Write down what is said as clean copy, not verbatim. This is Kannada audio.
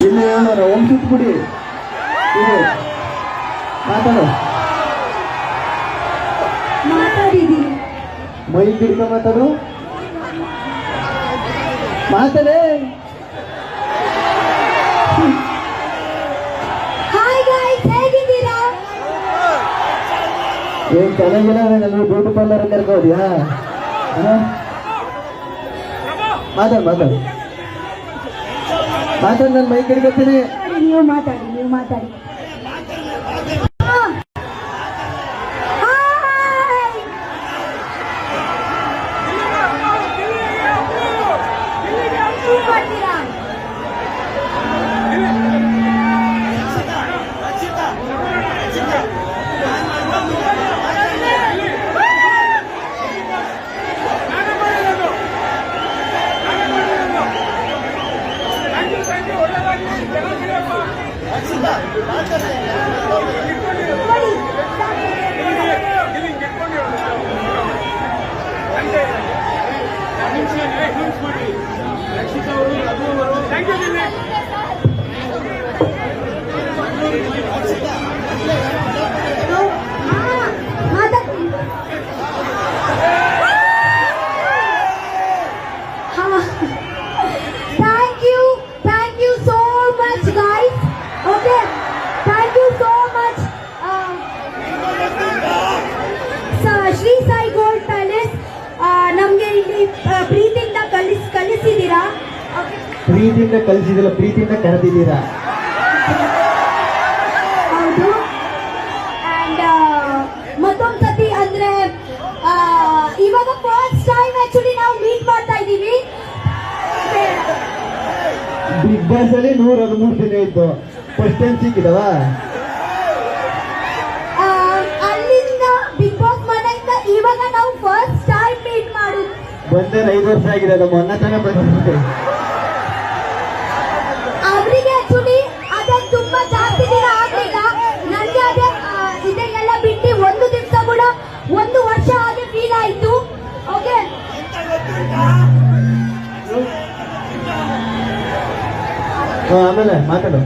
ಇಲ್ಲಿ ಹೇಳೋಣ ಒಂದ್ಸುತ್ತ ಬಿಡಿ ಇದು ಮಾತಾಡು ಮಾತಾಡಿದೀನಿ ಮೈ ಗಿಡ್ಕ ಮಾತಾಡು ಮಾತಾಡೇ ಹಾಯ್ ಗೈಸ್ ಹೇಗಿದ್ದೀರಾ ಏನ್ ಚೆನ್ನಾಗಿಲ್ಲ ನಾನು ಬ್ಯೂಟಿ ಪಾರ್ಲರ್ ಕರ್ಕೋದ್ಯಾ ಮಾತಾಡು ಮಾತಾಡು ಮಾತಾಡು ನಾನು ಮೈ ಗಿಡ್ಕತ್ತೀನಿ ನೀವು ಮಾತಾಡಿ Thank you so much guys. Okay, thank you so much. Shri Sai gold palace ನಮ್ಗೆ ಇಲ್ಲಿ ಪ್ರೀತಿಯಿಂದ ಕಲಿಸಿದ್ದೀರಾ. ಪ್ರೀತಿಯಿಂದ ಕಲಿಸಿದಿಲ್ಲ, ಪ್ರೀತಿಯಿಂದ ಕರೆದಿದ್ದೀರಾ. ಹೌದು. ಅಂಡ್ ಮತ್ತೊಂದು ಸತಿ ಅಂದ್ರೆ ಇವಾಗ ಫಸ್ಟ್ ಟೈಮ್ ಆಕ್ಚುಲಿ ನಾವು ಮೀಟ್ ಮಾಡ್ತಾ ಇದ್ದೀವಿ. ಬಿಗ್ ಬಾಸ್ ಅಲ್ಲಿ 113 ದಿನ ಇತ್ತು, ಫಸ್ಟ್ ಟೈಮ್ ಸಿಕ್ಕಿದವ. ಅಲ್ಲಿಂದ ಬಿಗ್ ಬಾಸ್ ಮನೆಯಿಂದ ಇವಾಗ ನಾವು ಫಸ್ಟ್ ಟೈಮ್ ಮೀಟ್ ಮಾಡುದು. ಬಂದೇ 5 ವರ್ಷ ಆಗಿದೆ, ನಮ್ಮ ಅಣ್ಣ ತನ ಬಂದಿದೆ. ಅವರಿಗೆ ಆಕ್ಚುಲಿ ಅದೇ ತುಂಬಾ ಜಾಸ್ತಿ ದಿನ ಆಗ್ಲಿಲ್ಲ. ನನಗೆ ಅದೇ ಇದೆಲ್ಲ ಬಿಟ್ಟು ಒಂದು ದಿವಸ ಕೂಡ 1 ವರ್ಷ ಹಾಗೆ ಫೀಲ್ ಆಯ್ತು. ಓಕೆ, ಆಮೇಲೆ ಮಾತಾಡು.